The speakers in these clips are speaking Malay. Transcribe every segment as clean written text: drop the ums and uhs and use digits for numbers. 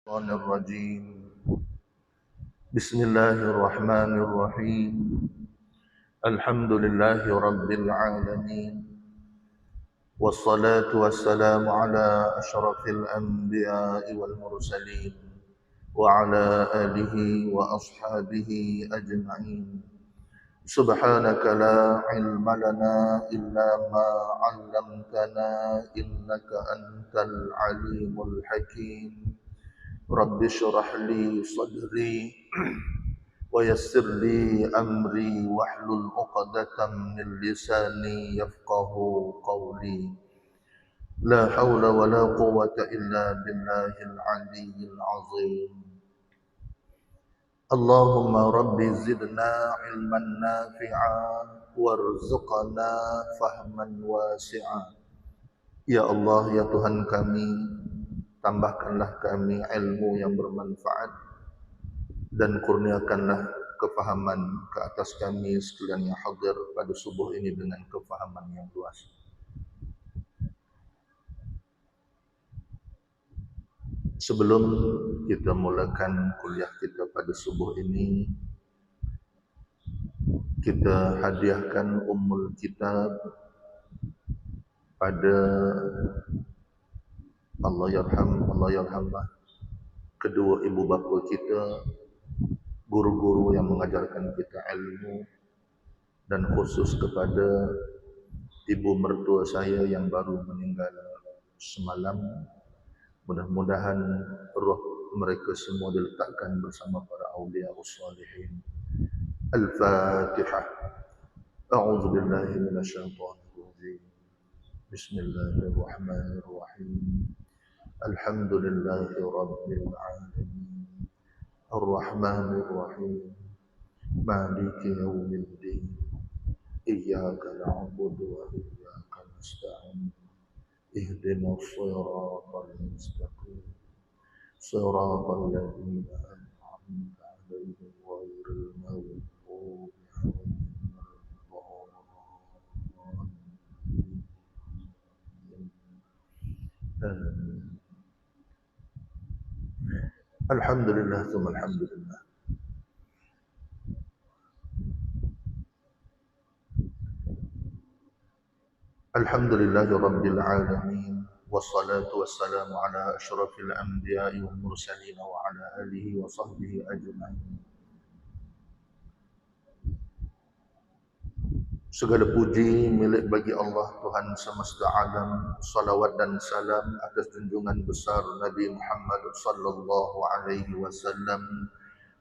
الشيطان الرجيم. بسم الله الرحمن الرحيم. الحمد لله رب العالمين، والصلاة والسلام على أشرف الأنبياء والمرسلين وعلى آله وأصحابه أجمعين. سبحانك لا علم لنا إلا ما علمتنا إنك أنت العليم الحكيم. رب اشرح لي صدري ويسر لي أمري واحلل عقدة من لساني يفقه قولي. لا حول ولا قوة إلا بالله العلي العظيم. اللهم رب زدنا علما نافعا وارزقنا فهما واسعا. Ya Allah, ya Tuhan kami, tambahkanlah kami ilmu yang bermanfaat dan kurniakanlah kefahaman ke atas kami sekalian yang hadir pada subuh ini dengan kefahaman yang luas. Sebelum kita mulakan kuliah kita pada subuh ini, kita hadiahkan Ummul Kitab pada Allah yarhamah kedua ibu bapa kita, guru-guru yang mengajarkan kita ilmu, dan khusus kepada ibu mertua saya yang baru meninggal semalam. Mudah-mudahan roh mereka semua diletakkan bersama para awliya ussalihin. Al-Fatihah. A'udzu billahi minasyaitonir rajim. Bismillahirrahmanirrahim. Alhamdulillahi rabbil alamin. Ar-Rahmanir Rahim. Maliki yaumiddin. Iyyaka na'budu wa iyyaka nasta'in. Ihdinas siratal mustaqim. Siratal ladzina an'amta 'alaihim ghairil maghdubi 'alaihim waladdallin. Alhamdulillah tsumma alhamdulillah. Alhamdulillahi rabbil alamin, wassalatu wassalamu ala asyrafil anbiya'i wal mursalin wa ala alihi wa sahbihi ajma'in. Segala puji milik bagi Allah Tuhan semesta alam. Salawat dan salam atas junjungan besar Nabi Muhammad sallallahu alaihi wasallam.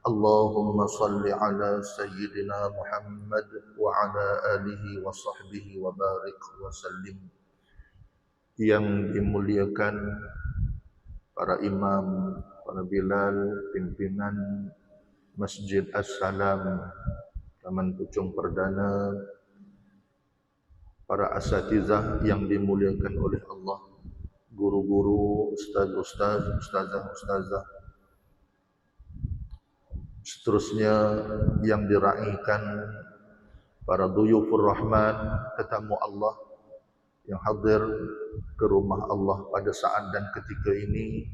Allahumma salli ala sayyidina Muhammad wa ala alihi wa sahbihi wa barik wa sallim. Yang dimuliakan para imam, para bilal, pimpinan Masjid As-Salam, Taman Puchong Perdana, para asatizah yang dimuliakan oleh Allah, guru-guru, ustaz-ustaz, ustazah-ustazah, seterusnya yang diraihkan para duyufur rahman, tetamu Allah yang hadir ke rumah Allah pada saat dan ketika ini.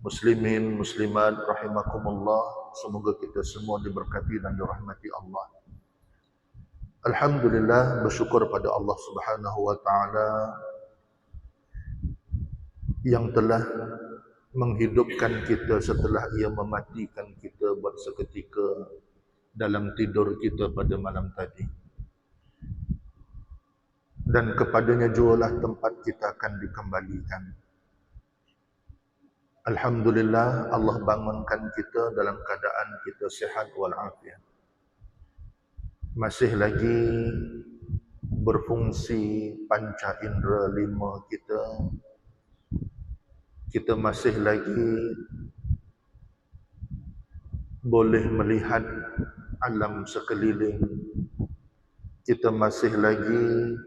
Muslimin, muslimat, rahimakumullah, semoga kita semua diberkati dan dirahmati Allah. Alhamdulillah, bersyukur pada Allah Subhanahu wa taala yang telah menghidupkan kita setelah Ia mematikan kita buat seketika dalam tidur kita pada malam tadi. Dan kepadanya jualah tempat kita akan dikembalikan. Alhamdulillah, Allah bangunkan kita dalam keadaan kita sihat walafiat. Masih lagi berfungsi panca indera lima kita. Kita masih lagi boleh melihat alam sekeliling. Kita masih lagi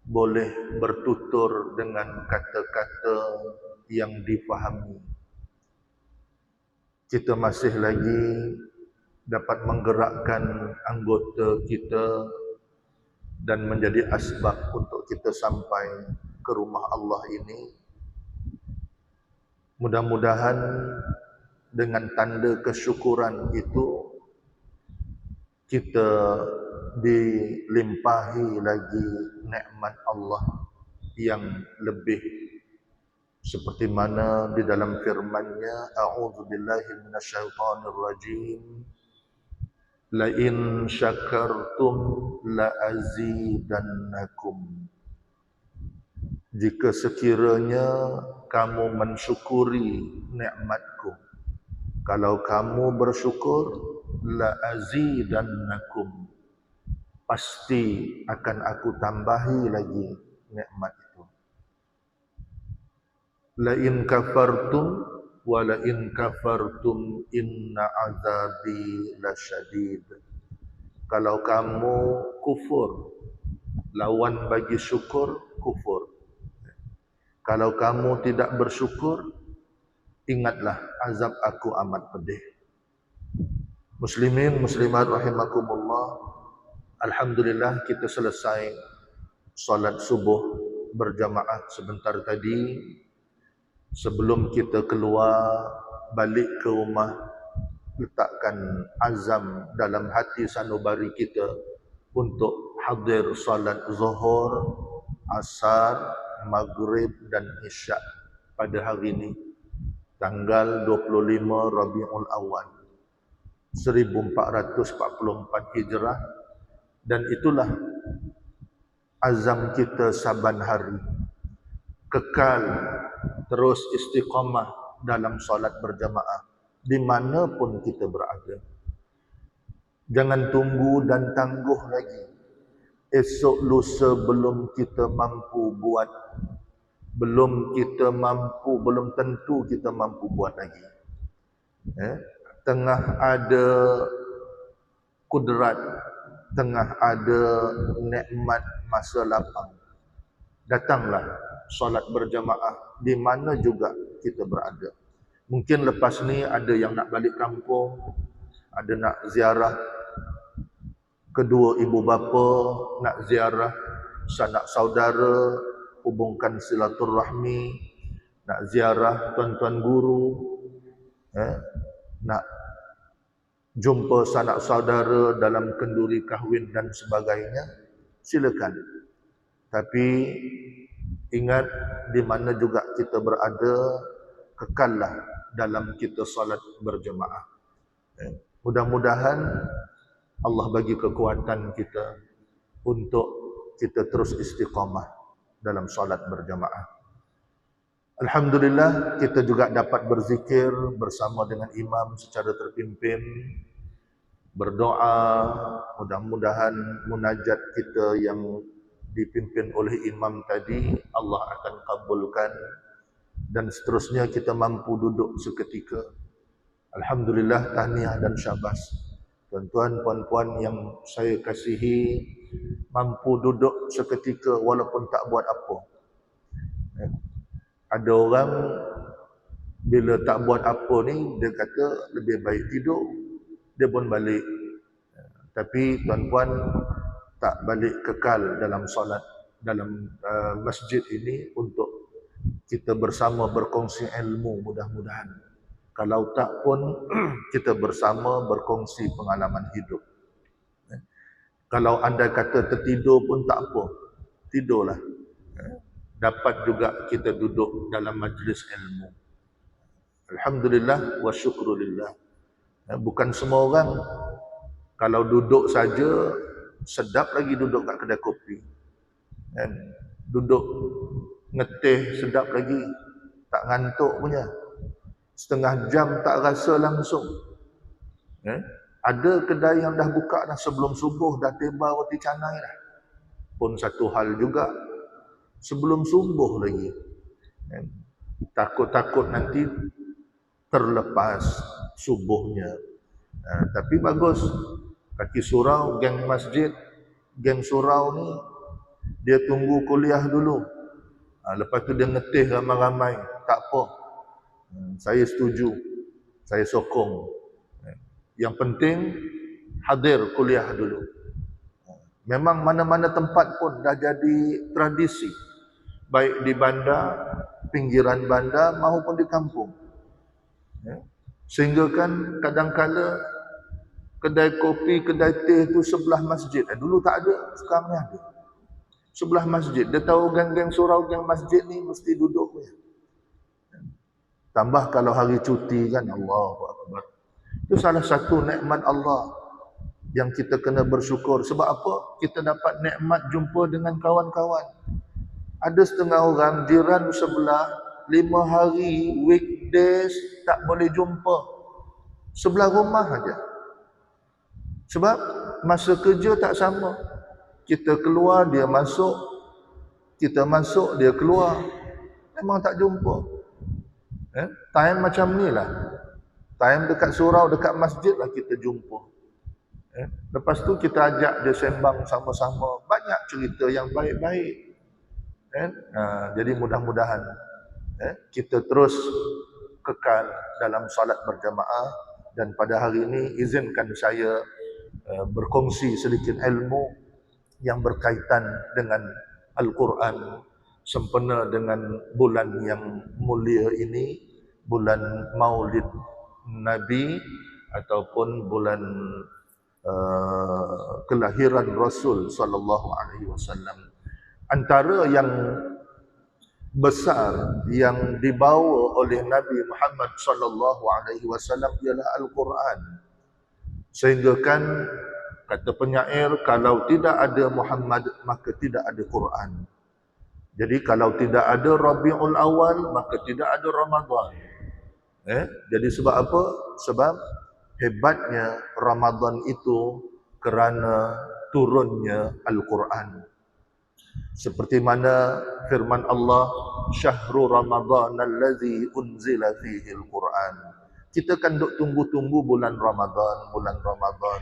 boleh bertutur dengan kata-kata yang difahami. Kita masih lagi dapat menggerakkan anggota kita dan menjadi asbab untuk kita sampai ke rumah Allah ini Mudah-mudahan dengan tanda kesyukuran itu kita dilimpahi lagi nikmat Allah yang lebih, seperti mana di dalam firman-Nya, a'udzubillahi minasyaitonir rajim, la in syakartum la azidannakum. Jika sekiranya kamu mensyukuri nikmatku, kalau kamu bersyukur, la azidannakum, pasti akan aku tambahi lagi nikmat itu. La in kafartum wa la in kafartum inna azabi lasyadid. Kalau kamu kufur, lawan bagi syukur, kufur. Kalau kamu tidak bersyukur, ingatlah azab aku amat pedih. Muslimin, muslimat rahimakumullah, alhamdulillah kita selesai salat subuh berjamaah sebentar tadi. Sebelum kita keluar balik ke rumah, letakkan azam dalam hati sanubari kita untuk hadir salat zuhur, asar, maghrib dan isyak pada hari ini, tanggal 25 Rabiul Awal 1444 Hijrah. Dan itulah azam kita saban hari, kekal terus istiqamah dalam solat berjamaah dimanapun kita berada. Jangan tunggu dan tangguh lagi. Esok lusa belum kita mampu buat, belum tentu kita mampu buat lagi. Tengah ada kudrat, tengah ada nikmat masa lapang, datanglah solat berjamaah di mana juga kita berada. Mungkin lepas ni ada yang nak balik kampung, ada nak ziarah kedua ibu bapa, nak ziarah sanak saudara, hubungkan silaturahmi, nak ziarah tuan-tuan guru, nak jumpa sanak saudara dalam kenduri kahwin dan sebagainya, silakan. Tapi ingat, di mana juga kita berada, kekallah dalam kita salat berjemaah. Mudah-mudahan Allah bagi kekuatan kita untuk kita terus istiqamah dalam salat berjemaah. Alhamdulillah, kita juga dapat berzikir bersama dengan imam secara terpimpin, berdoa. Mudah-mudahan munajat kita yang dipimpin oleh imam tadi Allah akan kabulkan, dan seterusnya kita mampu duduk seketika. Alhamdulillah, tahniah dan syabas tuan-tuan, puan-puan yang saya kasihi, mampu duduk seketika walaupun tak buat apa. Ada orang bila tak buat apa ni, dia kata lebih baik tidur, dia pun balik. Tapi tuan-puan tak balik, kekal dalam solat, dalam masjid ini untuk kita bersama berkongsi ilmu, mudah-mudahan. Kalau tak pun kita bersama berkongsi pengalaman hidup. Kalau anda kata tertidur pun tak apa, tidurlah. Dapat juga kita duduk dalam majlis ilmu. Alhamdulillah wa syukrulillah. Bukan semua orang kalau duduk saja sedap lagi duduk kat kedai kopi. Duduk ngeteh sedap lagi, tak ngantuk punya. Setengah jam tak rasa langsung. Ada kedai yang dah buka dah sebelum subuh, dah tiba roti canai dah. Pun satu hal juga, sebelum subuh lagi. Takut-takut nanti terlepas subuhnya. Tapi bagus, kaki surau, geng masjid, geng surau ni, dia tunggu kuliah dulu. Lepas tu dia ngetih ramai-ramai. Tak apa. Saya setuju, saya sokong. Yang penting hadir kuliah dulu. Memang mana-mana tempat pun dah jadi tradisi, baik di bandar, pinggiran bandar maupun di kampung. Ya. Sehingga kan kadang-kala kedai kopi, kedai teh itu sebelah masjid. Dulu tak ada, sekarang ni ada. Sebelah masjid. Dia tahu geng-geng surau geng masjid ni mesti duduk. Tambah kalau hari cuti kan, Allahu Akbar. Itu salah satu nikmat Allah yang kita kena bersyukur. Sebab apa? Kita dapat nikmat jumpa dengan kawan-kawan. Ada setengah orang jiran sebelah 5 hari weekdays tak boleh jumpa. Sebelah rumah aja. Sebab masa kerja tak sama. Kita keluar, dia masuk. Kita masuk, dia keluar. Memang tak jumpa. Time macam ni lah. Time dekat surau, dekat masjid lah kita jumpa. Lepas tu kita ajak dia sembang sama-sama. Banyak cerita yang baik-baik. Jadi mudah-mudahan kita terus kekal dalam salat berjamaah. Dan pada hari ini izinkan saya berkongsi sedikit ilmu yang berkaitan dengan Al-Quran sempena dengan bulan yang mulia ini, bulan Maulid Nabi ataupun bulan kelahiran Rasul sallallahu alaihi wasallam. Antara yang besar yang dibawa oleh Nabi Muhammad sallallahu alaihi wasallam ialah Al-Quran. Sehingga kan kata penyair, kalau tidak ada Muhammad maka tidak ada Quran. Jadi kalau tidak ada Rabiul Awal maka tidak ada Ramadan. Jadi sebab apa? Sebab hebatnya Ramadan itu kerana turunnya Al-Quran. Seperti mana firman Allah, Syahrul Ramadan allazi unzila fihi Al-Quran. Kita kan duk tunggu-tunggu bulan Ramadan, bulan Ramadan.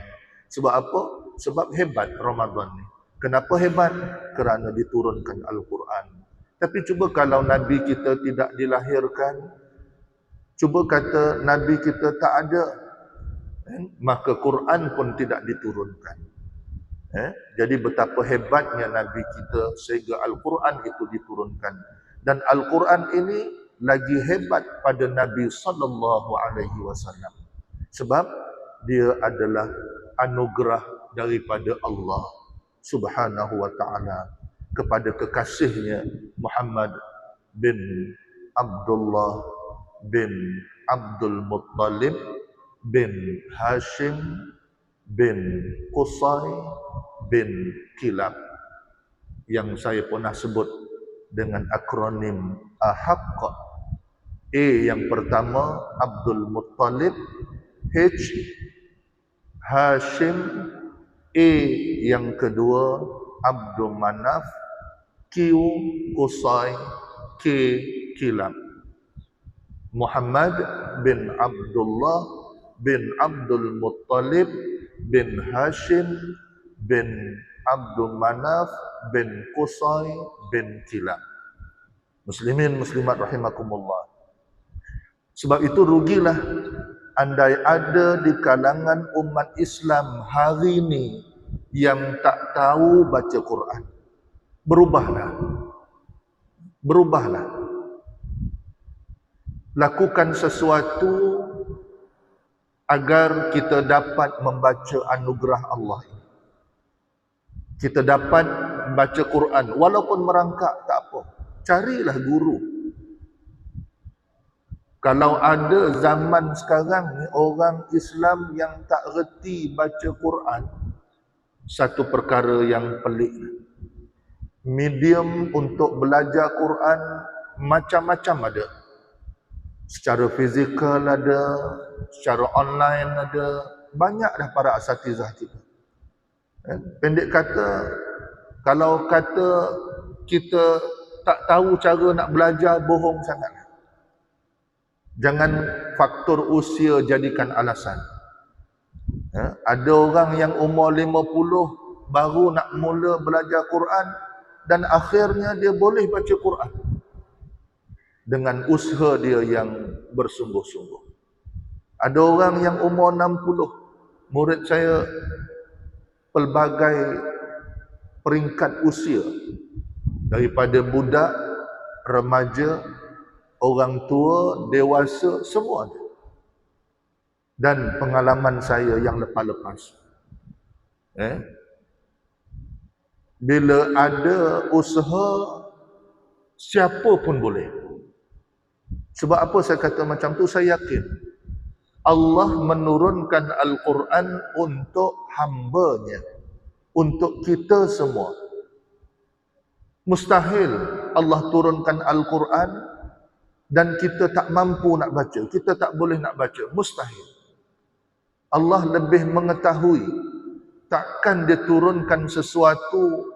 Sebab apa? Sebab hebat Ramadan ni. Kenapa hebat? Kerana diturunkan Al-Quran. Tapi cuba kalau Nabi kita tidak dilahirkan, cuba kata Nabi kita tak ada, maka Quran pun tidak diturunkan. Jadi betapa hebatnya Nabi kita sehingga Al-Quran itu diturunkan. Dan Al-Quran ini lagi hebat pada Nabi sallallahu alaihi wasallam. Sebab dia adalah anugerah daripada Allah Subhanahu wa taala kepada kekasihnya Muhammad bin Abdullah bin Abdul Muttalib bin Hashim bin Qusay bin Kilab, yang saya pernah sebut dengan akronim AHAQ. A yang pertama Abdul Muttalib, H Hashim, A yang kedua Abdul Manaf, Q Qusay, K Kilab. Muhammad bin Abdullah bin Abdul Muttalib bin Hashim bin Abdul Manaf bin Qusay bin Kilab. Muslimin muslimat rahimakumullah. Sebab itu rugilah andai ada di kalangan umat Islam hari ini yang tak tahu baca Quran. Berubahlah. Berubahlah. Lakukan sesuatu agar kita dapat membaca anugerah Allah ini. Kita dapat baca Quran walaupun merangkak tak apa. Carilah guru. Kalau ada zaman sekarang ni orang Islam yang tak reti baca Quran, satu perkara yang pelik. Medium untuk belajar Quran macam-macam ada. Secara fizikal ada, secara online ada. Banyak dah para asatizah kita. Pendek kata, kalau kata kita tak tahu cara nak belajar, bohong sangat. Jangan faktor usia jadikan alasan. Ada orang yang umur 50 baru nak mula belajar Quran dan akhirnya dia boleh baca Quran dengan usaha dia yang bersungguh-sungguh. Ada orang yang umur 60, murid saya pelbagai peringkat usia, daripada budak, remaja, orang tua, dewasa, semua ada. Dan pengalaman saya yang lepas-lepas. Bila ada usaha, siapa pun boleh. Sebab apa saya kata macam tu? Saya yakin Allah menurunkan Al-Quran untuk hamba-Nya, untuk kita semua. Mustahil Allah turunkan Al-Quran dan kita tak mampu nak baca, kita tak boleh nak baca. Mustahil. Allah lebih mengetahui. Takkan dia turunkan sesuatu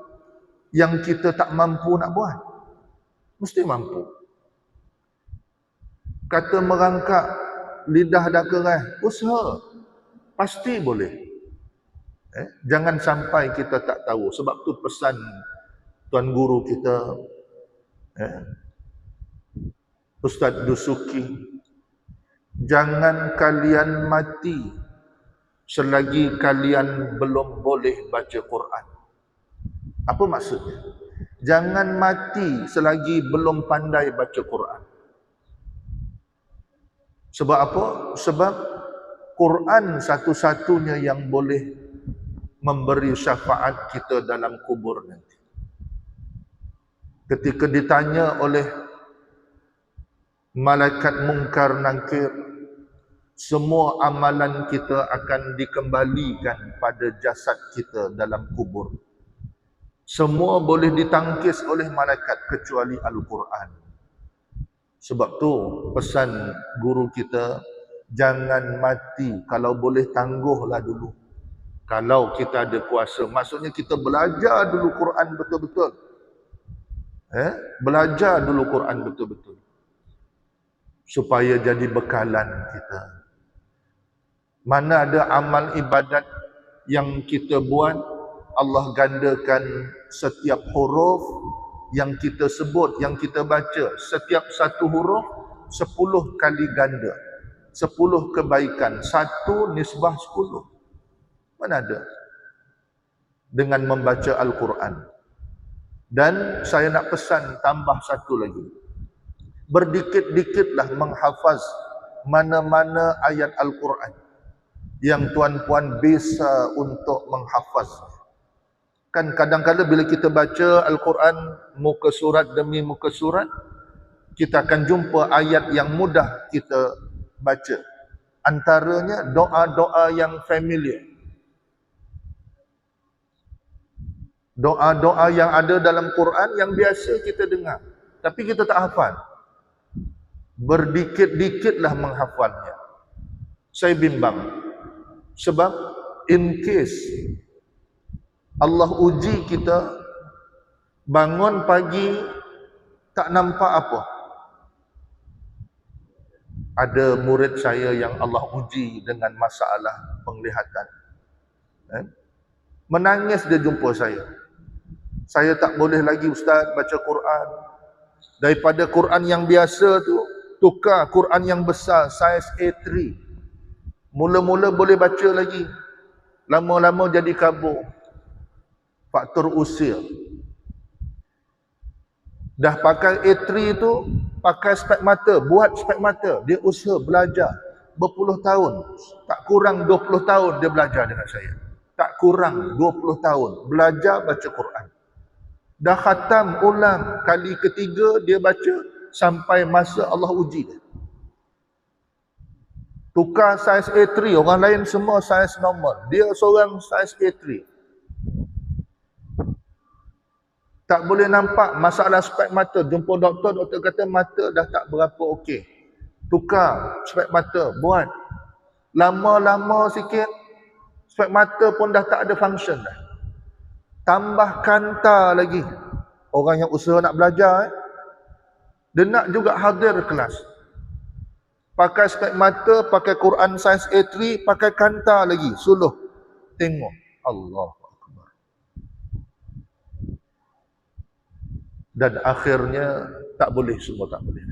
yang kita tak mampu nak buat. Mesti mampu. Kata merangkak, lidah dah keras, usaha. Pasti boleh. Jangan sampai kita tak tahu. Sebab tu pesan Tuan Guru kita, Ustaz Dusuki, jangan kalian mati selagi kalian belum boleh baca Quran. Apa maksudnya? Jangan mati selagi belum pandai baca Quran. Sebab apa? Sebab Quran satu-satunya yang boleh memberi syafaat kita dalam kubur nanti. Ketika ditanya oleh malaikat mungkar nakir, semua amalan kita akan dikembalikan pada jasad kita dalam kubur. Semua boleh ditangkis oleh malaikat kecuali Al-Quran. Sebab tu pesan guru kita, jangan mati, kalau boleh tangguhlah dulu. Kalau kita ada kuasa, maksudnya kita belajar dulu Quran betul-betul. Belajar dulu Quran betul-betul. Supaya jadi bekalan kita. Mana ada amal ibadat yang kita buat, Allah gandakan setiap huruf yang kita sebut, yang kita baca. Setiap satu huruf 10 kali ganda. 10 kebaikan. 1 nisbah 10. Mana ada? Dengan membaca Al-Quran. Dan saya nak pesan tambah satu lagi. Berdikit-dikitlah menghafaz mana-mana ayat Al-Quran yang tuan-puan bisa untuk menghafaz. Kan kadang-kadang bila kita baca Al-Quran muka surat demi muka surat, kita akan jumpa ayat yang mudah kita baca. Antaranya doa-doa yang familiar. Doa-doa yang ada dalam Quran yang biasa kita dengar, tapi kita tak hafal. Berdikit-dikitlah menghafalnya. Saya bimbang. Sebab in case Allah uji kita, bangun pagi tak nampak apa. Ada murid saya yang Allah uji dengan masalah penglihatan. Menangis dia jumpa saya. Saya tak boleh lagi Ustaz baca Quran. Daripada Quran yang biasa tu, tukar Quran yang besar, saiz A3. Mula-mula boleh baca lagi, lama-lama jadi kabur. Faktor usia. Dah pakai A3 tu, pakai spek mata, buat spek mata. Dia usaha belajar berpuluh tahun. Tak kurang 20 tahun dia belajar dengan saya. Tak kurang 20 tahun belajar baca Quran. Dah khatam ulang kali ketiga dia baca sampai masa Allah uji dia. Tukar saiz A3, orang lain semua saiz normal. Dia seorang saiz A3. Tak boleh nampak, masalah spek mata. Jumpa doktor, doktor kata mata dah tak berapa okey. Tukar spek mata, buat. Lama-lama sikit, spek mata pun dah tak ada function dah. Tambah kanta lagi. Orang yang usaha nak belajar, dia nak juga hadir kelas. Pakai spek mata, pakai Quran saiz A3, pakai kanta lagi, suluh. Tengok. Allah. Dan akhirnya tak boleh, semua tak boleh.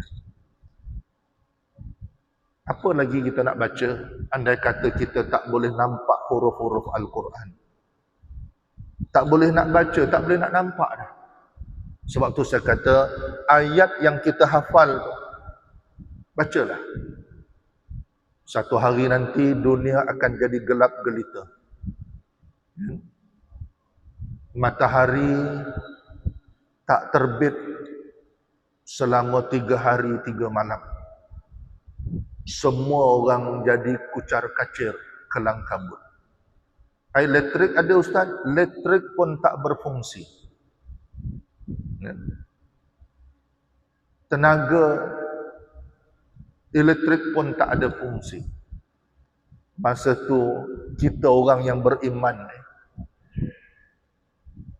Apa lagi kita nak baca andai kata kita tak boleh nampak huruf-huruf Al-Quran? Tak boleh nak baca, tak boleh nak nampak dah. Sebab tu saya kata ayat yang kita hafal tu, Bacalah. Satu hari nanti dunia akan jadi gelap gelita. Matahari tak terbit selama 3 hari 3 malam. Semua orang jadi kucar kacir, kelang kabut. Elektrik ada ustaz, elektrik pun tak berfungsi. Tenaga elektrik pun tak ada fungsi. Masa tu kita orang yang beriman,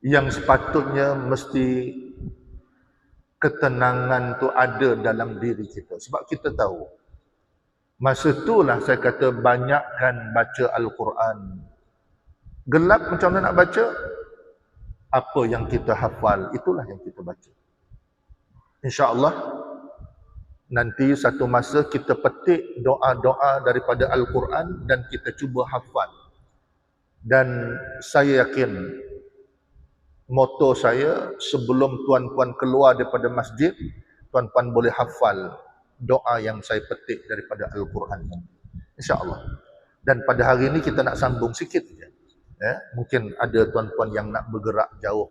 yang sepatutnya mesti ketenangan tu ada dalam diri kita. Sebab kita tahu, masa itulah saya kata banyakkan baca Al-Quran. Gelap macam mana nak baca? Apa yang kita hafal, itulah yang kita baca. InsyaAllah nanti satu masa kita petik doa-doa daripada Al-Quran dan kita cuba hafal. Dan saya yakin moto saya, sebelum tuan-puan keluar daripada masjid, tuan-puan boleh hafal doa yang saya petik daripada Al-Quran. InsyaAllah. Dan pada hari ini kita nak sambung sikit je. Mungkin ada tuan-puan yang nak bergerak jauh.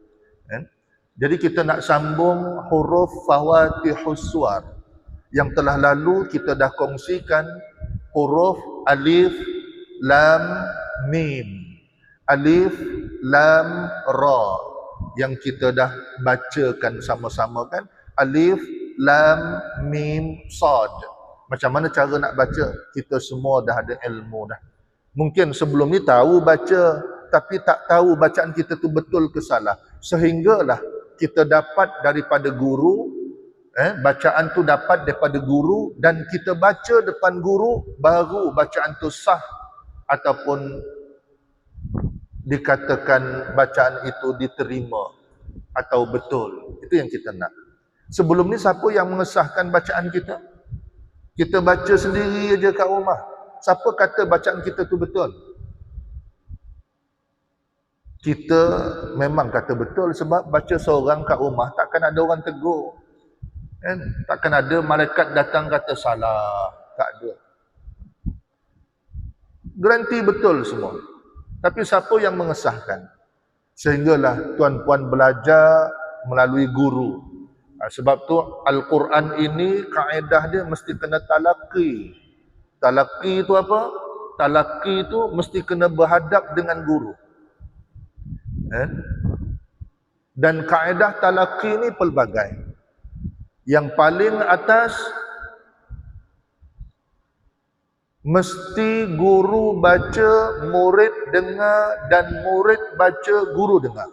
Jadi kita nak sambung huruf Fawatihus Suwar. Yang telah lalu kita dah kongsikan huruf Alif, Lam, Mim. Alif, Lam, Ra. Yang kita dah bacakan sama-sama kan. Alif, Lam, Mim, Sad. Macam mana cara nak baca? Kita semua dah ada ilmu dah. Mungkin sebelum ni tahu baca, tapi tak tahu bacaan kita tu betul ke salah. Sehinggalah kita dapat daripada guru, bacaan tu dapat daripada guru dan kita baca depan guru, baru bacaan tu sah ataupun dikatakan bacaan itu diterima atau betul. Itu yang kita nak. Sebelum ni siapa yang mengesahkan bacaan kita? Kita baca sendiri aja kat rumah. Siapa kata bacaan kita tu betul? Kita memang kata betul sebab baca seorang kat rumah takkan ada orang tegur. Takkan ada malaikat datang kata salah. Tak ada. Garanti betul semua. Tapi siapa yang mengesahkan? Sehinggalah tuan-puan belajar melalui guru. Sebab tu Al-Quran ini kaedah dia mesti kena talaqi. Talaqi itu apa? Talaqi itu mesti kena berhadap dengan guru. Dan kaedah talaqi ini pelbagai. Yang paling atas, mesti guru baca, murid dengar, dan murid baca, guru dengar.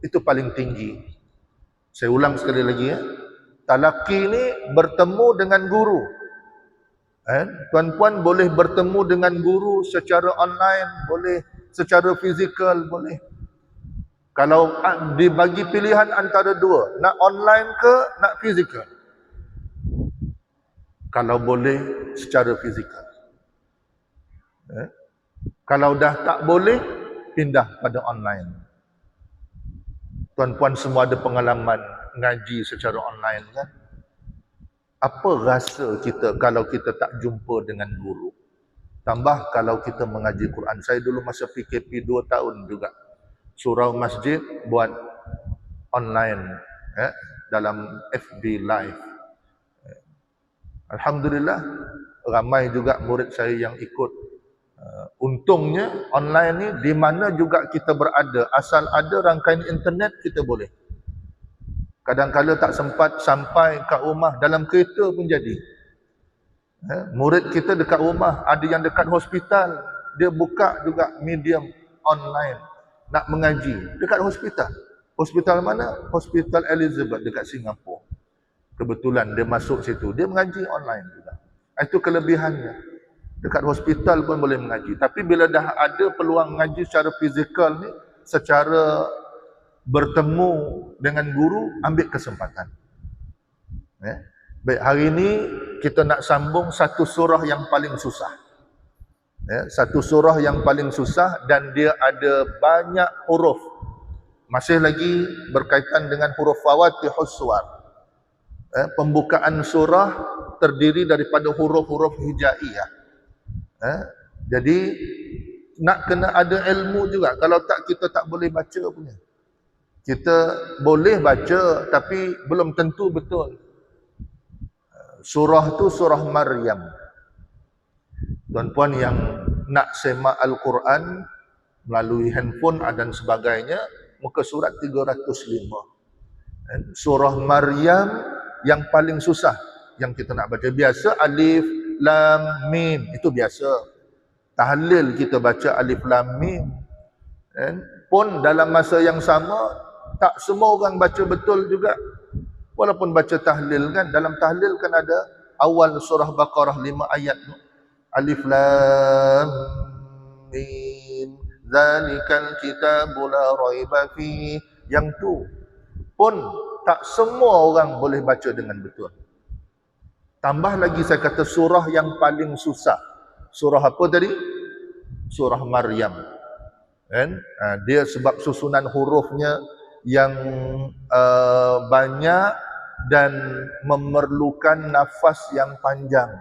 Itu paling tinggi. Saya ulang sekali lagi ya. Talaqi ini bertemu dengan guru. Tuan-puan boleh bertemu dengan guru secara online, boleh secara fizikal, boleh. Kalau dibagi pilihan antara dua, nak online ke nak fizikal? Kalau boleh secara fizikal. Kalau dah tak boleh, pindah pada online. Tuan-puan semua ada pengalaman ngaji secara online kan? Apa rasa kita kalau kita tak jumpa dengan guru? Tambah kalau kita mengaji Quran. Saya dulu masa PKP 2 tahun juga. Surau masjid buat online dalam FB Live. Alhamdulillah ramai juga murid saya yang ikut. Untungnya online ni di mana juga kita berada, asal ada rangkaian internet kita boleh. Kadang-kadang tak sempat sampai kat rumah, dalam kereta pun jadi. Murid kita dekat rumah, ada yang dekat hospital, dia buka juga medium online nak mengaji dekat hospital. Hospital mana? Hospital Elizabeth dekat Singapura. Kebetulan dia masuk situ, dia mengaji online juga. Itu kelebihannya. Dekat hospital pun boleh mengaji. Tapi bila dah ada peluang mengaji secara fizikal ni, secara bertemu dengan guru, ambil kesempatan. Baik, hari ini kita nak sambung satu surah yang paling susah. Satu surah yang paling susah dan dia ada banyak huruf. Masih lagi berkaitan dengan huruf Fawatihus Suwar. Pembukaan surah terdiri daripada huruf-huruf hijaiyah. Jadi nak kena ada ilmu juga. Kalau tak, kita tak boleh baca punya. Kita boleh baca tapi belum tentu betul. Surah tu surah Maryam. Tuan-puan yang nak semak Al-Quran melalui handphone dan sebagainya, muka surat 305. Surah Maryam yang paling susah yang kita nak baca. Biasa alif, lam, mim, itu biasa. Tahlil kita baca alif, lam, mim. Pun dalam masa yang sama, tak semua orang baca betul juga. Walaupun baca tahlil kan, dalam tahlil kan ada awal surah Baqarah 5 ayat tu. Alif lam mim zalikal kitabu la raiba fi. Yang tu pun tak semua orang boleh baca dengan betul. Tambah lagi saya kata surah yang paling susah. Surah apa tadi? Surah Maryam. Kan? Dia sebab susunan hurufnya yang banyak dan memerlukan nafas yang panjang.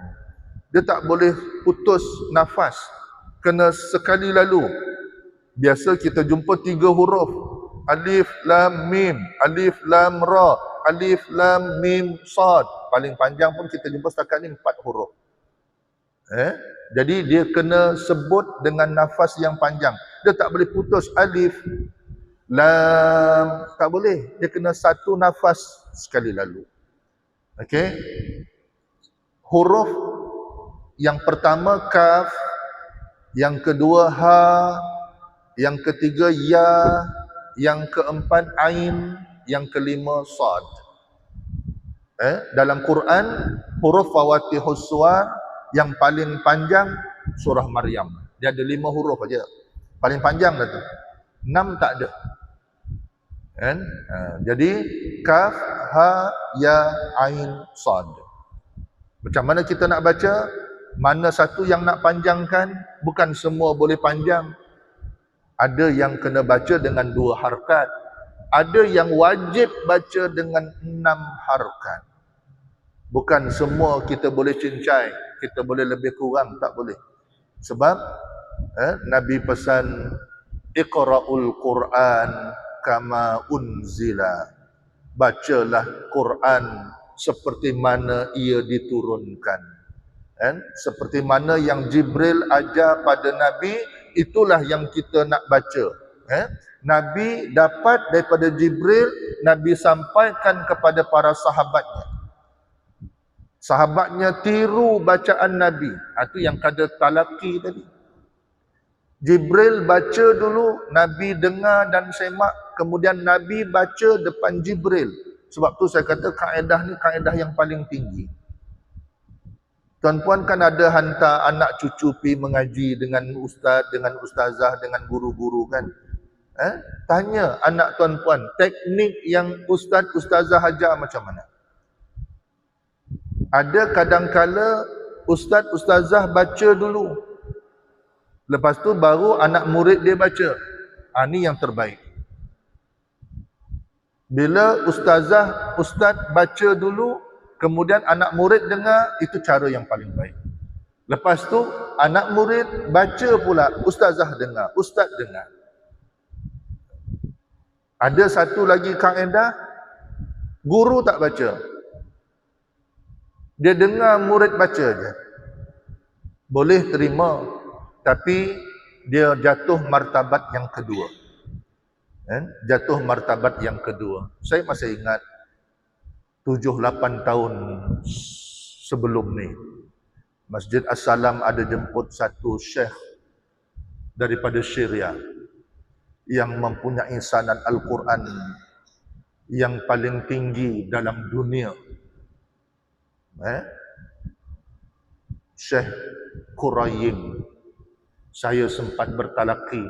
Dia tak boleh putus nafas. Kena sekali lalu. Biasa kita jumpa 3 huruf. Alif, lam, mim. Alif, lam, ra. Alif, lam, mim, sad. Paling panjang pun kita jumpa setakat ni 4 huruf. Jadi dia kena sebut dengan nafas yang panjang. Dia tak boleh putus alif, lam. Tak boleh. Dia kena satu nafas sekali lalu. Okey. Huruf yang pertama kaf, yang kedua ha, yang ketiga ya, yang keempat ain, yang kelima sad. Dalam Quran, huruf fawatihus suwar yang paling panjang surah Maryam. Dia ada 5 huruf aja. Paling panjang dah tu. 6 tak ada. Jadi kaf, ha, ya, ain, sad. Macam mana kita nak baca? Mana satu yang nak panjangkan? Bukan semua boleh panjang. Ada yang kena baca dengan 2 harakat. Ada yang wajib baca dengan 6 harakat. Bukan semua kita boleh cincai. Kita boleh lebih kurang, tak boleh. Sebab Nabi pesan, Iqra'ul Quran kama unzila. Bacalah Quran seperti mana ia diturunkan. Seperti mana yang Jibril ajar pada Nabi, itulah yang kita nak baca. Nabi dapat daripada Jibril, Nabi sampaikan kepada para sahabatnya. Sahabatnya tiru bacaan Nabi. Itu yang kata talaki tadi. Jibril baca dulu, Nabi dengar dan semak, kemudian Nabi baca depan Jibril. Sebab tu saya kata kaedah ni kaedah yang paling tinggi. Tuan-puan kan ada hantar anak cucu pi mengaji dengan ustaz, dengan ustazah, dengan guru-guru kan. Tanya anak tuan-puan, teknik yang ustaz, ustazah ajar macam mana? Ada kadang-kala ustaz, ustazah baca dulu. Lepas tu baru anak murid dia baca. Ni yang terbaik. Bila ustazah, ustaz baca dulu, kemudian anak murid dengar, itu cara yang paling baik. Lepas tu anak murid baca pula, ustazah dengar, ustaz dengar. Ada satu lagi kaedah, guru tak baca. Dia dengar murid baca je. Boleh terima, tapi dia jatuh martabat yang kedua. Jatuh martabat yang kedua. Saya masih ingat 7-8 tahun sebelum ni, Masjid As-Salam ada jemput satu syekh daripada Syria yang mempunyai sanad Al-Quran yang paling tinggi dalam dunia. Syekh Qurayyim. Saya sempat bertalaki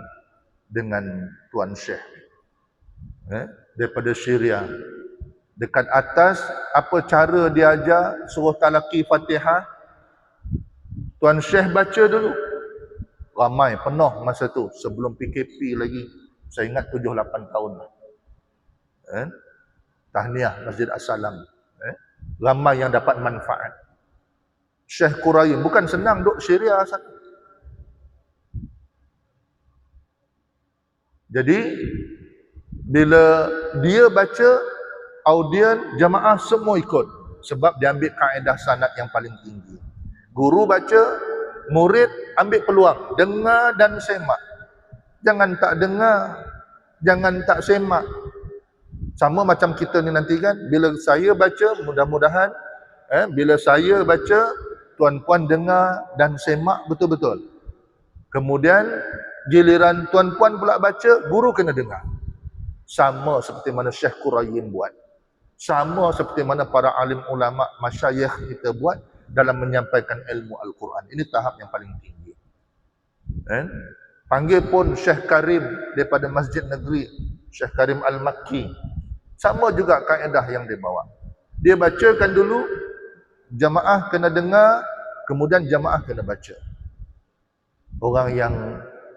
dengan Tuan Syekh daripada Syria. Dekat atas, apa cara dia ajar suruh talaki Fatihah? Tuan Syekh baca dulu. Ramai, penuh masa tu. Sebelum PKP lagi. Saya ingat 7-8 tahun lah. Tahniah Masjid As-Salam. Ramai yang dapat manfaat. Syekh Quraim. Bukan senang duk Syria sana. Jadi bila dia baca, audien jamaah semua ikut sebab dia ambil kaedah sanad yang paling tinggi. Guru baca, murid ambil peluang dengar dan semak. Jangan tak dengar, jangan tak semak. Sama macam kita ni nanti kan, bila saya baca, mudah-mudahan bila saya baca, tuan-puan dengar dan semak betul-betul. Kemudian giliran tuan-puan pula baca, guru kena dengar. Sama seperti mana Syekh Quraim buat. Sama seperti mana para alim ulama, masyayikh kita buat dalam menyampaikan ilmu Al-Quran. Ini tahap yang paling tinggi. Panggil pun Syekh Karim daripada Masjid Negeri, Syekh Karim Al-Makki. Sama juga kaedah yang dia bawa. Dia bacakan dulu, jamaah kena dengar, kemudian jamaah kena baca. Orang yang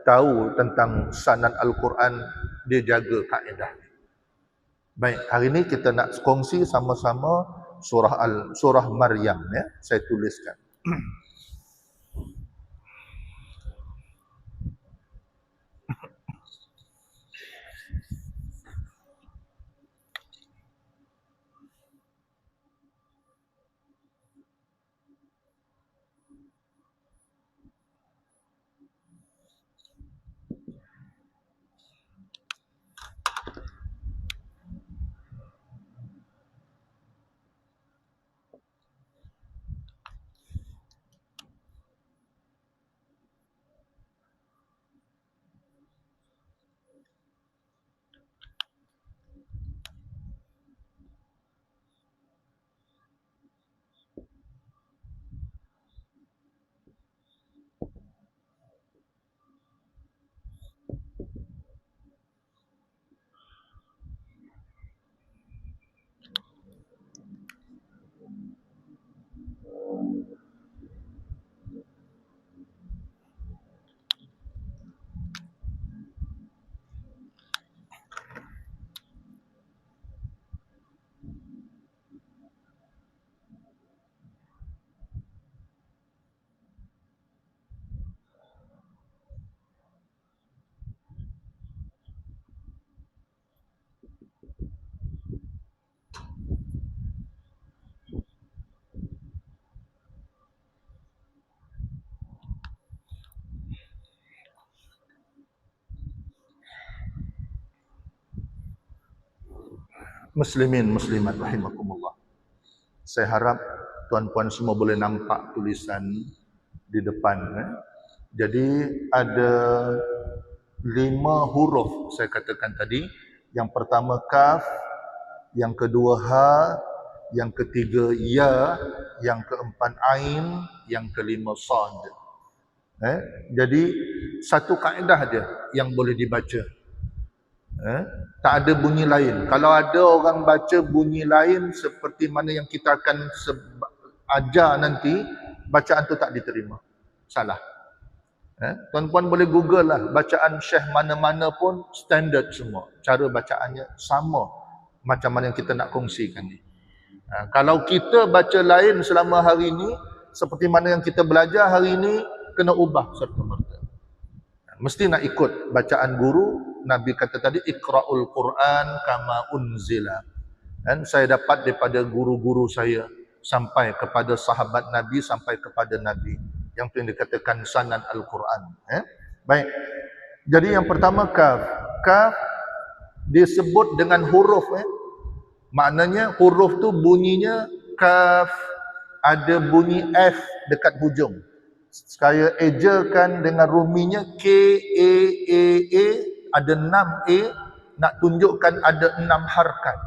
tahu tentang sanad Al-Quran, dia jaga kaedah. Baik, hari ini kita nak kongsi sama-sama surah Maryam, ya. Saya tuliskan. Muslimin, muslimat rahimakumullah. Saya harap tuan-puan semua boleh nampak tulisan di depan. Jadi ada 5 huruf saya katakan tadi. Yang pertama kaf, yang kedua ha, yang ketiga ya, yang keempat ain, yang kelima sad. Jadi satu kaedah dia yang boleh dibaca. Tak ada bunyi lain. Kalau ada orang baca bunyi lain seperti mana yang kita akan ajar nanti, bacaan tu tak diterima. Salah. Tuan-puan boleh google lah, bacaan syekh mana-mana pun standard semua. Cara bacaannya sama macam mana yang kita nak kongsikan ni. Kalau kita baca lain selama hari ini, seperti mana yang kita belajar hari ini, kena ubah serta-merta. Mesti nak ikut bacaan guru. Nabi kata tadi, Iqra'ul Quran kama unzila. Dan saya dapat daripada guru-guru saya, sampai kepada sahabat Nabi, sampai kepada Nabi. Yang tu yang dikatakan sanad Al-Quran. Baik. Jadi yang pertama kaf. Kaf disebut dengan huruf. Maknanya huruf tu bunyinya kaf. Ada bunyi F dekat hujung. Saya ejakan dengan ruminya K-A-A-A. Ada 6 A, nak tunjukkan ada 6 harkat.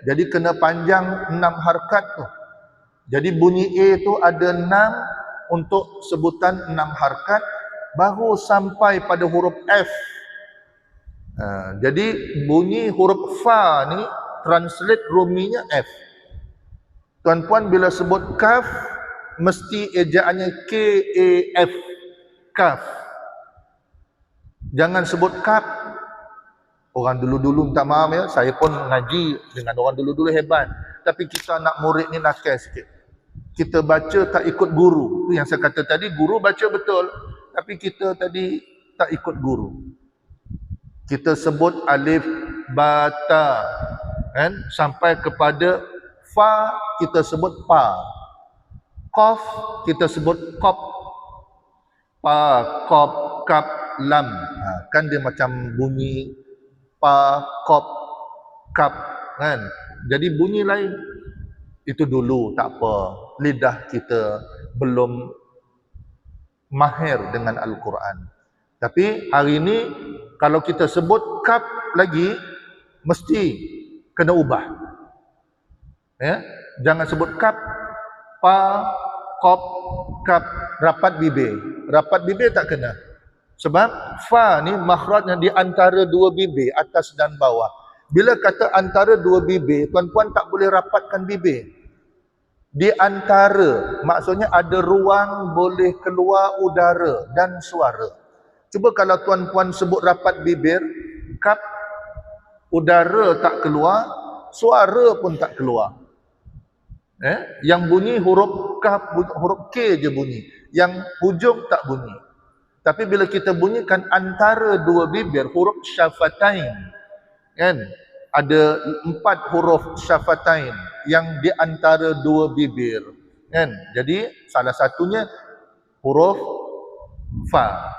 Jadi kena panjang 6 harkat tu. Jadi bunyi A tu ada 6 untuk sebutan 6 harkat, baru sampai pada huruf F. Jadi bunyi huruf Fa ni translate ruminya F. Tuan-puan bila sebut kaf, mesti ejaannya K-A-F. Kaf. Jangan sebut kaf. Orang dulu-dulu minta maaf ya, saya pun ngaji dengan orang dulu-dulu hebat. Tapi kita anak murid ni nakal sikit. Kita baca tak ikut guru. Itu yang saya kata tadi, guru baca betul. Tapi kita tadi tak ikut guru. Kita sebut alif, bata, kan? Sampai kepada fa, kita sebut pa. Qaf, kita sebut qab. Pa, qab, kap, lam. Kan dia macam bunyi pa, qab, kap, kan? Jadi bunyi lain. Itu dulu, tak apa. Lidah kita belum mahir dengan Al-Quran. Tapi hari ini, kalau kita sebut kap lagi, mesti kena ubah. Ya? Jangan sebut kap, pa, qab, kap, rapat bibir. Rapat bibir tak kena. Sebab fa ni makhrajnya di antara dua bibir, atas dan bawah. Bila kata antara dua bibir, tuan-puan tak boleh rapatkan bibir. Di antara, maksudnya ada ruang boleh keluar udara dan suara. Cuba kalau tuan-puan sebut rapat bibir, kap, udara tak keluar, suara pun tak keluar. Yang bunyi huruf kaf, huruf K je bunyi. Yang hujung tak bunyi. Tapi bila kita bunyikan antara dua bibir, huruf syafatain, kan? Ada 4 huruf syafatain yang di antara dua bibir, kan? Jadi salah satunya huruf fa.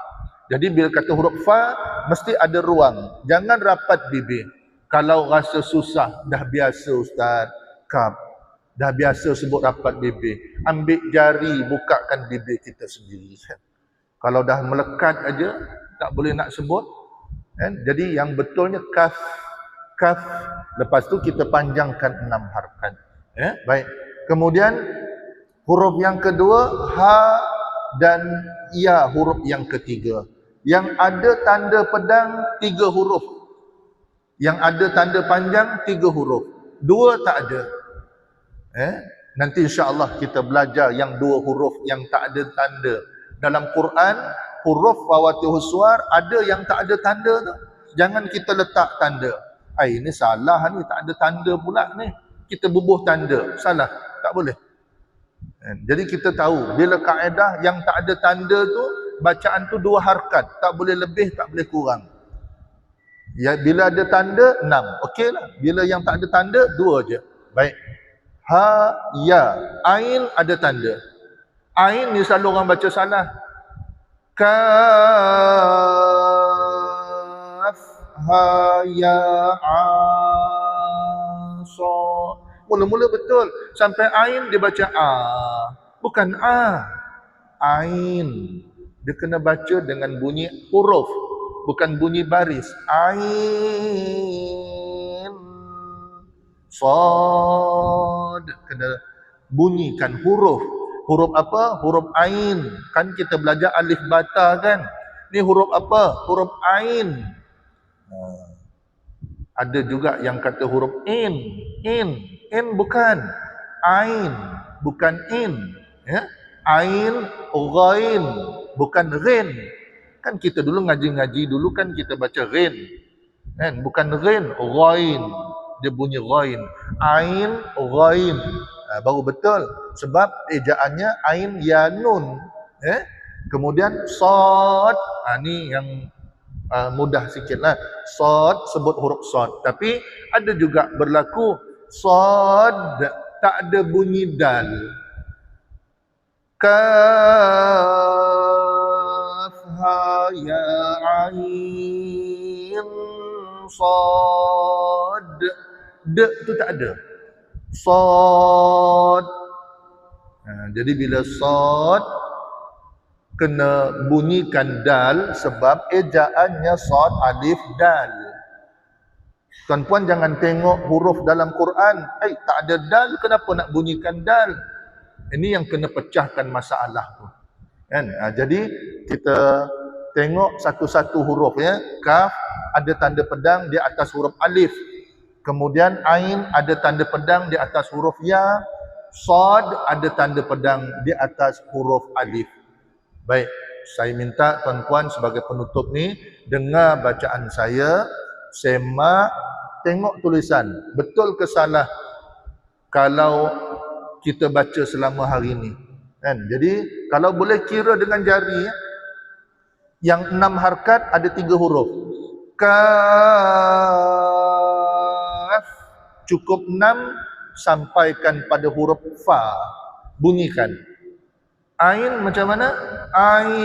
Jadi bila kata huruf fa, mesti ada ruang. Jangan rapat bibir. Kalau rasa susah, dah biasa Ustaz, kap, dah biasa sebut rapat bibir, ambil jari, bukakan bibir kita sendiri. Kalau dah melekat aja, tak boleh nak sebut, kan? Jadi yang betulnya kaf, kaf, lepas tu kita panjangkan 6 harakat. Baik. Kemudian huruf yang kedua, ha dan ya, huruf yang ketiga. Yang ada tanda pedang 3 huruf. Yang ada tanda panjang 3 huruf. 2 tak ada. Nanti insya-Allah kita belajar yang 2 huruf yang tak ada tanda. Dalam Quran, huruf fawatihus suwar ada yang tak ada tanda tu. Jangan kita letak tanda. Ini salah ni, tak ada tanda pula ni. Kita bubuh tanda. Salah. Tak boleh. Jadi kita tahu, bila kaedah yang tak ada tanda tu, bacaan tu 2 harakat. Tak boleh lebih, tak boleh kurang. Ya, bila ada tanda, 6. Okey lah. Bila yang tak ada tanda, 2 je. Baik. Ha, ya. Ain ada tanda. Ain ni selalu orang baca salah. Kaf, ha, ya, a, so. Mula-mula betul. Sampai ain dia baca a. Bukan a. Ain. Dia kena baca dengan bunyi huruf. Bukan bunyi baris. Ain. Sad. Kena bunyikan huruf. Huruf apa? Huruf ain. Kan kita belajar alif bata kan? Ni huruf apa? Huruf ain. Ada juga yang kata huruf in. In. In bukan. Ain. Bukan in. Ya? Ain, ghain. Bukan ghin. Kan kita dulu ngaji-ngaji dulu kan kita baca ghin. Kan? Bukan ghin, ghain. Dia bunyi ghain. Ain, ghain. Baru betul. Sebab ejaannya ain ya nun. Kemudian sad. Ni yang mudah sikit lah. Sad, sebut huruf sad. Tapi ada juga berlaku sad tak ada bunyi dal. Kaf, ha, ya, ain, sad. D tu tak ada. Sad. Jadi bila sad kena bunyikan dal sebab ejaannya sad alif dal. Tuan-puan jangan tengok huruf dalam Quran, tak ada dal, kenapa nak bunyikan dal? Ini yang kena pecahkan masalah tu. Kan? Jadi kita tengok satu-satu huruf ya. Kaf ada tanda pedang di atas huruf alif. Kemudian ain ada tanda pedang di atas huruf ya. Sad ada tanda pedang di atas huruf alif. Baik, saya minta tuan-puan sebagai penutup ni dengar bacaan saya, semak, tengok tulisan. Betul ke salah? Kalau kita baca selama hari ini. Kan? Jadi kalau boleh kira dengan jari, yang 6 harkat ada 3 huruf. Kaf, cukup 6, sampaikan pada huruf fa, bunyikan. Ain macam mana? Ain,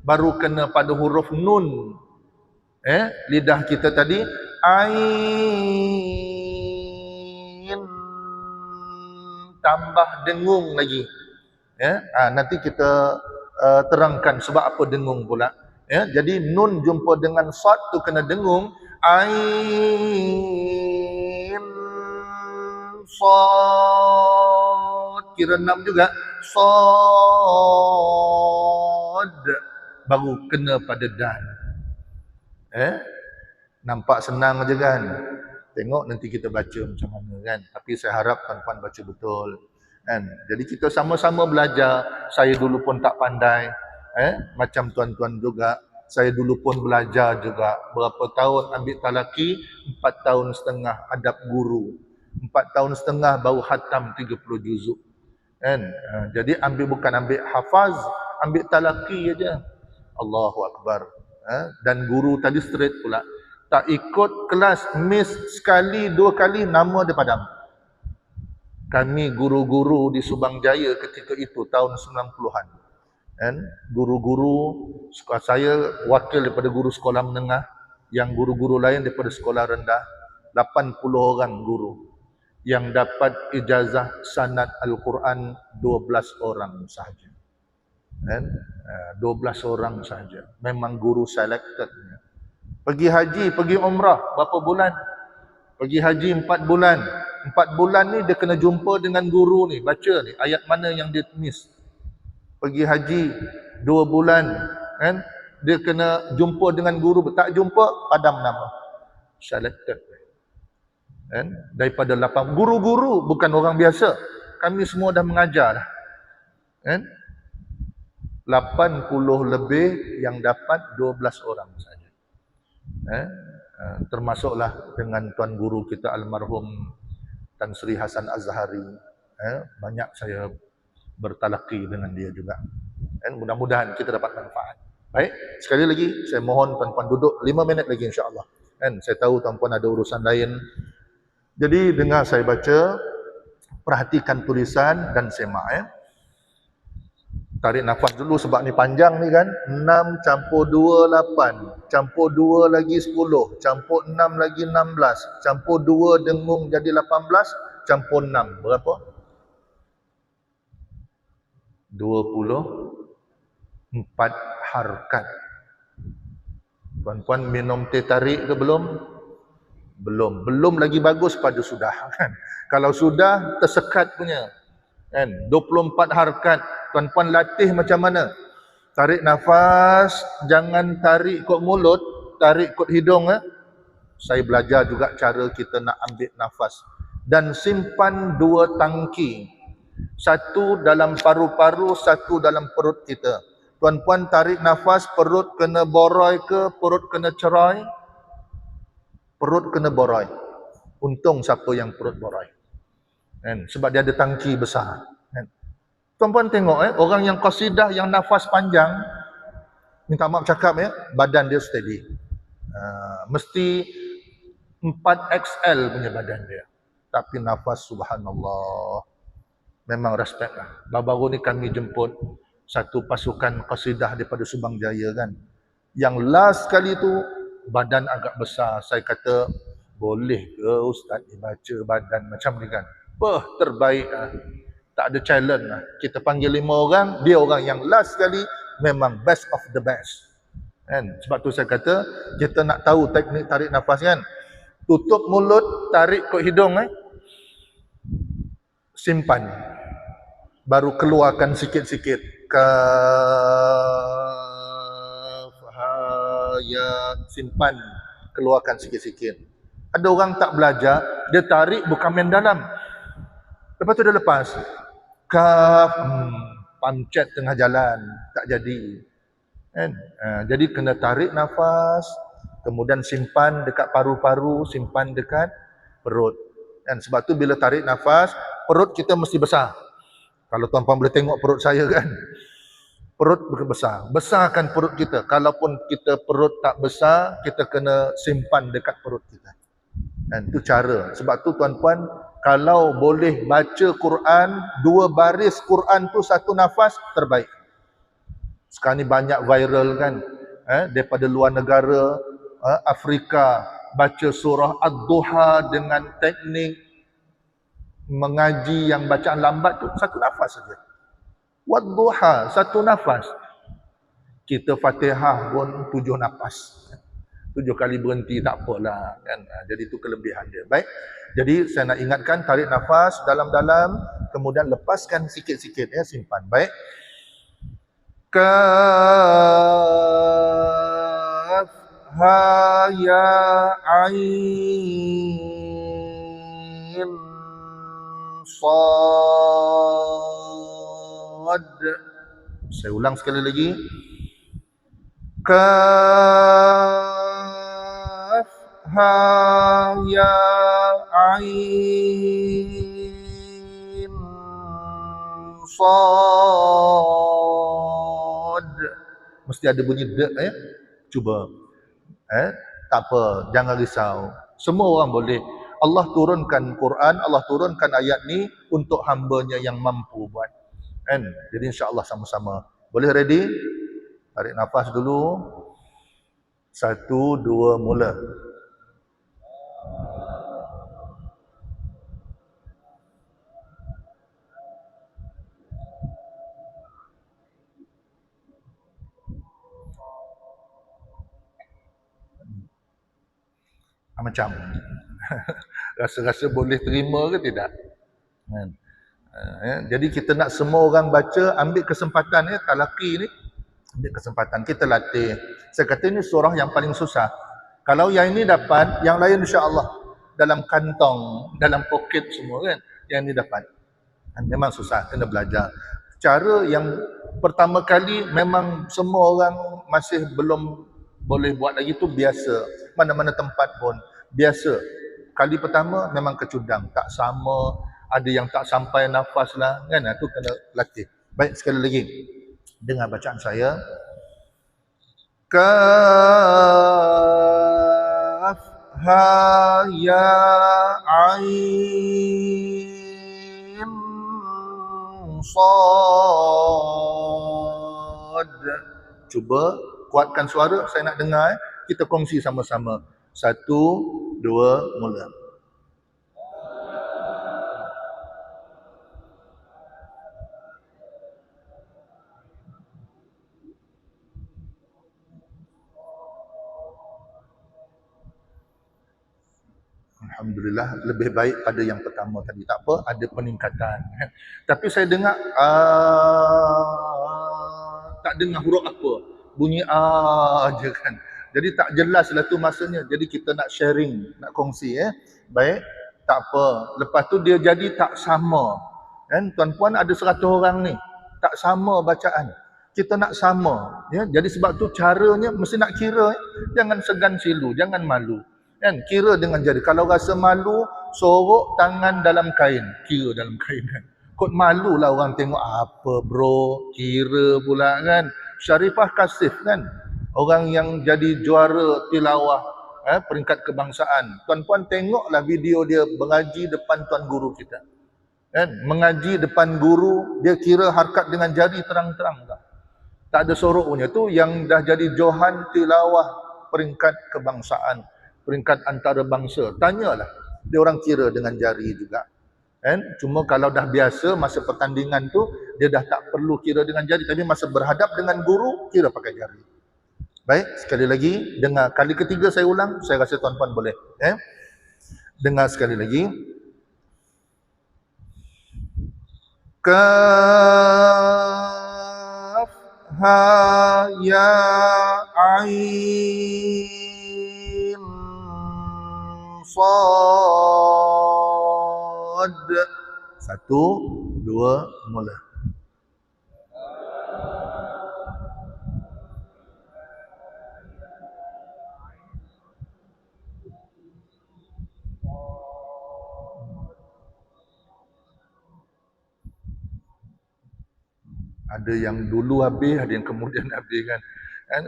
baru kena pada huruf nun. Lidah kita tadi ain, tambah dengung lagi. Nanti kita terangkan sebab apa dengung pula. Jadi nun jumpa dengan sad tu kena dengung. Ain sad, kira 6 juga. Sad, baru kena pada dal. Nampak senang aja kan? Tengok nanti kita baca macam mana kan. Tapi saya harap tuan-tuan baca betul. Kan? Jadi kita sama-sama belajar. Saya dulu pun tak pandai. Macam tuan-tuan juga. Saya dulu pun belajar juga. Berapa tahun ambil talaki? 4 tahun setengah adab guru. 4 tahun setengah baru khatam 30 juzuk. Kan? Jadi bukan ambil hafaz, ambil talaki aja. Allahu Akbar. Dan guru tadi straight pula. Tak ikut kelas, miss sekali, 2 kali, nama dia padam. Kami guru-guru di Subang Jaya ketika itu, tahun 90-an. Guru-guru, saya wakil daripada guru sekolah menengah, yang guru-guru lain daripada sekolah rendah, 80 orang guru. Yang dapat ijazah sanad Al-Quran 12 orang sahaja. 12 orang sahaja. Memang guru selected. Pergi haji, pergi umrah, berapa bulan? Pergi haji 4 bulan. 4 bulan ni dia kena jumpa dengan guru ni. Baca ni, ayat mana yang dia miss. Pergi haji 2 bulan. Kan? Dia kena jumpa dengan guru. Tak jumpa, padam nama. Selected. Kan? Daripada 8. Guru-guru bukan orang biasa. Kami semua dah mengajar dah. Kan? 80 lebih yang dapat 12 orang saja. Termasuklah dengan tuan guru kita almarhum Tan Sri Hasan Azhari. Banyak saya bertalaki dengan dia juga. Mudah-mudahan kita dapat manfaat. Baik, sekali lagi saya mohon tuan-tuan duduk 5 minit lagi insya-Allah. Saya tahu tuan-tuan ada urusan lain. Jadi dengar saya baca, perhatikan tulisan dan semak. Tarik nafas dulu sebab ni panjang ni kan. 6 campur 2, 8. Campur 2 lagi 10. Campur 6 lagi 16. Campur 2 dengung jadi 18. Campur 6. Berapa? 24 harkat. Tuan-tuan minum teh tarik ke belum? Belum. Belum lagi bagus pada sudah. Kan? Kalau sudah, tersekat punya. Kan? 24 harkat. Tuan-tuan latih macam mana? Tarik nafas, jangan tarik kot mulut, tarik kot hidung. Saya belajar juga cara kita nak ambil nafas. Dan simpan 2 tangki. 1 dalam paru-paru, 1 dalam perut kita. Tuan-tuan tarik nafas, perut kena boroi ke, perut kena cerai? Perut kena boroi. Untung siapa yang perut boroi. Sebab dia ada tangki besar. Tuan-tuan tengok orang yang qasidah, yang nafas panjang, minta maaf cakap badan dia steady. Mesti 4XL punya badan dia. Tapi nafas subhanallah. Memang respect lah. Baru-baru ni kami jemput satu pasukan qasidah daripada Subang Jaya kan. Yang last kali tu badan agak besar. Saya kata, boleh ke Ustaz baca badan macam ni kan? Terbaik lah. Tak ada challenge lah. Kita panggil 5 orang, dia orang yang last sekali, memang best of the best. Kan? Sebab tu saya kata, kita nak tahu teknik tarik nafas kan. Tutup mulut, tarik ke hidung. Simpan. Baru keluarkan sikit-sikit. Kaf, ha, ya. Simpan. Keluarkan sikit-sikit. Ada orang tak belajar, dia tarik bukan main dalam. Lepas tu dia lepas. Kaf, pancet tengah jalan, tak jadi. Kan? Jadi kena tarik nafas, kemudian simpan dekat paru-paru, simpan dekat perut. Kan sebab tu bila tarik nafas, perut kita mesti besar. Kalau tuan-puan boleh tengok perut saya kan, perut besar. Besarkan perut kita. Kalaupun kita perut tak besar, kita kena simpan dekat perut kita. Dan itu cara. Sebab tu tuan-puan, kalau boleh baca Quran, 2 baris Quran tu satu nafas, terbaik. Sekarang ni banyak viral kan, daripada luar negara, Afrika, baca surah Ad-Duha dengan teknik mengaji yang bacaan lambat tu satu nafas saja. Wad-duha, satu nafas. Kita Fatihah pun 7 nafas. 7 kali berhenti tak apalah kan. Jadi itu kelebihan dia. Baik. Jadi saya nak ingatkan, tarik nafas dalam-dalam, kemudian lepaskan sikit-sikit ya, simpan. Baik. Kaf ha ya ain sad. Saya ulang sekali lagi. Kaf ha ya ain sad. Mesti ada bunyi d ya. Cuba. Tak apa, jangan risau. Semua orang boleh. Allah turunkan Quran, Allah turunkan ayat ni untuk hamba-Nya yang mampu buat. Kan? Jadi insya-Allah sama-sama. Boleh ready? Tarik nafas dulu. 1, 2, mula. Macam rasa-rasa boleh terima ke tidak? Jadi kita nak semua orang baca, ambil kesempatan ya, talaqi ni, ambil kesempatan, kita latih. Saya kata ini surah yang paling susah. Kalau yang ini dapat, yang lain insya-Allah dalam kantong, dalam poket semua kan, yang ini dapat. Memang susah, kena belajar. Cara yang pertama kali memang semua orang masih belum boleh buat lagi tu biasa. Mana-mana tempat pun biasa. Kali pertama memang kecudang, tak sama, ada yang tak sampai nafas lah kan, itu kena latih. Baik, sekali lagi dengar bacaan saya. Kaf ha ya ain sad. Cuba kuatkan suara, saya nak dengar. Kita kongsi sama-sama. 1, 2, mula. Alhamdulillah, lebih baik pada yang pertama tadi. Tak apa, ada peningkatan. Tapi saya dengar tak dengar huruf apa. Bunyi je kan. Jadi tak jelas lah tu masanya. Jadi kita nak sharing, nak kongsi ya. Baik, tak apa. Lepas tu dia jadi tak sama. Kan tuan-puan ada 100 orang ni. Tak sama bacaan. Kita nak sama ya. Jadi sebab tu caranya mesti nak kira ya. Jangan segan silu, jangan malu. Kan kira dengan jari. Kalau rasa malu, sorok tangan dalam kain. Kira dalam kain kan. Kot malu lah orang tengok, apa bro, kira pula kan. Syarifah Kasif kan, orang yang jadi juara tilawah peringkat kebangsaan. Tuan-puan tengoklah video dia mengaji depan tuan guru kita. Kan, mengaji depan guru, dia kira harkat dengan jari terang-terang tak. Tak ada sorok punya. Tu yang dah jadi johan tilawah peringkat kebangsaan, peringkat antarabangsa. Tanyalah, dia orang kira dengan jari juga. Kan? Cuma kalau dah biasa masa pertandingan tu, dia dah tak perlu kira dengan jari, tapi masa berhadap dengan guru, kira pakai jari. Baik, sekali lagi, dengar. Kali ketiga saya ulang, saya rasa tuan-tuan boleh. Dengar sekali lagi. Kaf ha ya ain sad. 1, 2, mula. Ada yang dulu habis, ada yang kemudian habis kan.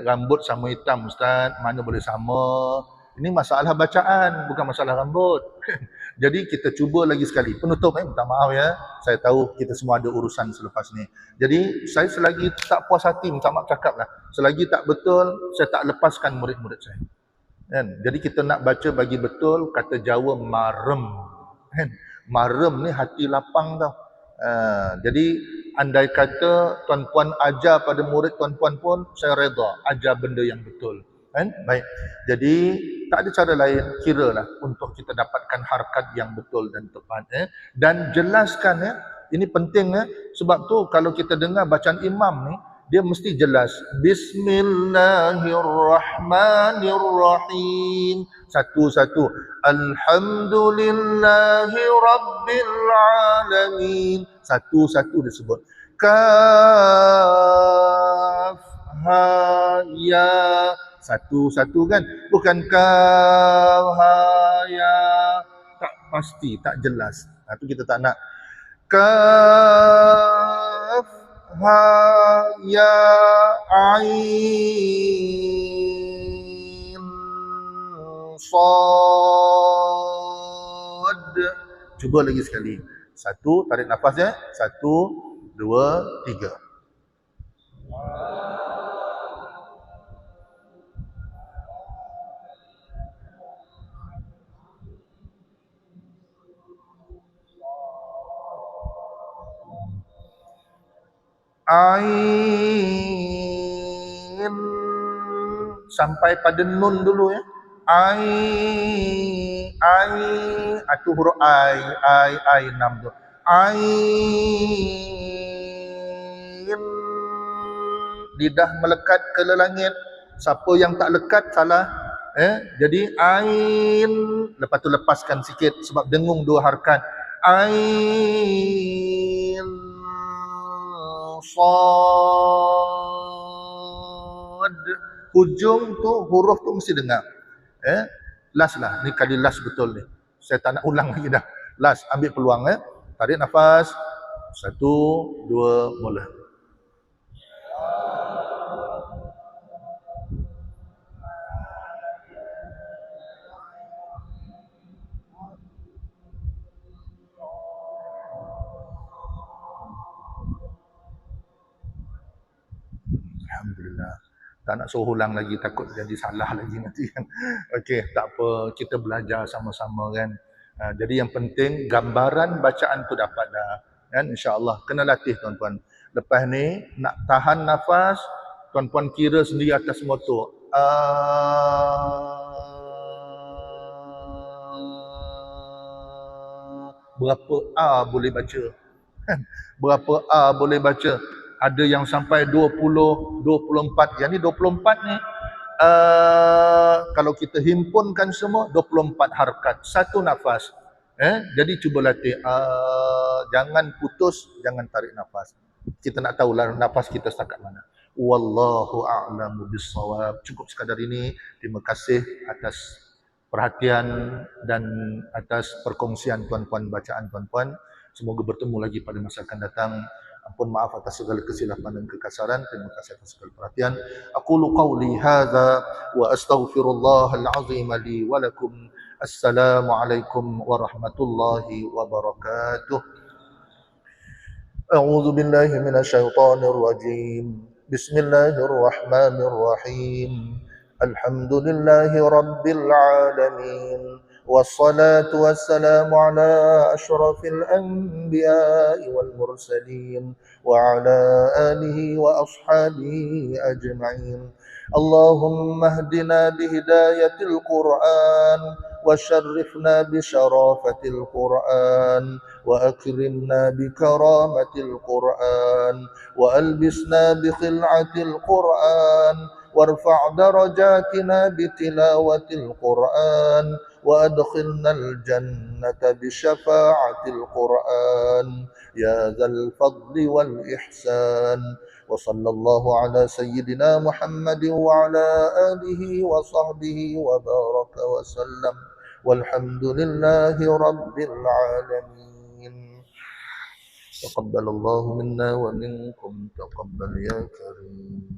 Rambut sama hitam Ustaz, mana boleh sama. Ini masalah bacaan, bukan masalah rambut. Jadi kita cuba lagi sekali. Penutup, minta maaf ya. Saya tahu kita semua ada urusan selepas ni. Jadi saya selagi tak puas hati, minta maaf cakap lah. Selagi tak betul, saya tak lepaskan murid-murid saya. Kan? Jadi kita nak baca bagi betul, kata Jawa marem. Kan? Marem ni hati lapang tau. Jadi andai kata tuan-puan ajar pada murid tuan-puan pun, saya reda ajar benda yang betul. Kan? Baik. Jadi tak ada cara lain, kiralah untuk kita dapatkan harkat yang betul dan tepat. Dan jelaskan, ini penting. Sebab tu kalau kita dengar bacaan imam ni, dia mesti jelas. Bismillahirrahmanirrahim. Satu-satu. Alhamdulillahi Rabbil Alamin. Satu-satu disebut. Kaf, ha, ya. Satu-satu kan. Bukan kaf, ha, ya. Tak pasti, tak jelas. Itu kita tak nak. Kaf, ha, ya, ain, sad. Cuba lagi sekali. Satu, tarik nafas ya. Satu, dua, tiga. Ain, sampai pada nun dulu ya. Ai, itu huruf ai 6 tu. Ain, lidah melekat ke langit. Siapa yang tak lekat salah. Jadi ain, lepas tu lepaskan sikit sebab dengung dua harkat. Ain, sad. Hujung tu, huruf tu mesti dengar. Last lah, ni kali last betul ni. Saya tak nak ulang lagi dah. Last, ambil peluang. Tarik nafas. Satu, dua, mula. Alhamdulillah. Tak nak suruh ulang lagi, takut jadi salah lagi nanti kan. Okey, tak apa, kita belajar sama-sama kan. Jadi yang penting gambaran bacaan tu dapat dah kan, insya-Allah. Kena latih tuan-tuan. Lepas ni nak tahan nafas, tuan-tuan kira sendiri atas motor. Berapa A boleh baca? Berapa A boleh baca? Ada yang sampai 20, 24. Yang ni 24 ni kalau kita himpunkan semua 24 harkat, satu nafas. Jadi cuba latih. Jangan putus, jangan tarik nafas. Kita nak tahu lah nafas kita setakat mana. Wallahu a'lamu bissawab. Cukup sekadar ini. Terima kasih atas perhatian dan atas perkongsian tuan-puan, bacaan tuan-puan. Semoga bertemu lagi pada masa akan datang. Ampun maaf atas segala kesilapan dan kekasaran. Terima kasih atas segala perhatian. Aqulu qawli hadza wa astaghfirullahal azim li wa lakum. Assalamualaikum warahmatullahi wabarakatuh. A'udzu billahi minasyaitonir rajim. Bismillahirrahmanirrahim. Alhamdulillahi rabbil alamin. والصلاة والسلام على أشرف الأنبياء والمرسلين وعلى آله وأصحابه أجمعين. اللهم اهدنا بهداية القرآن وشرفنا بشرافة القرآن وأكرمنا بكرامة القرآن وألبسنا بخلعة القرآن وارفع درجاتنا بتلاوة القرآن وأدخلنا الجنة بشفاعة القرآن يا ذا الفضل والإحسان. وصلى الله على سيدنا محمد وعلى آله وصحبه وبارك وسلم والحمد لله رب العالمين. تقبل الله منا ومنكم تقبل يا كريم.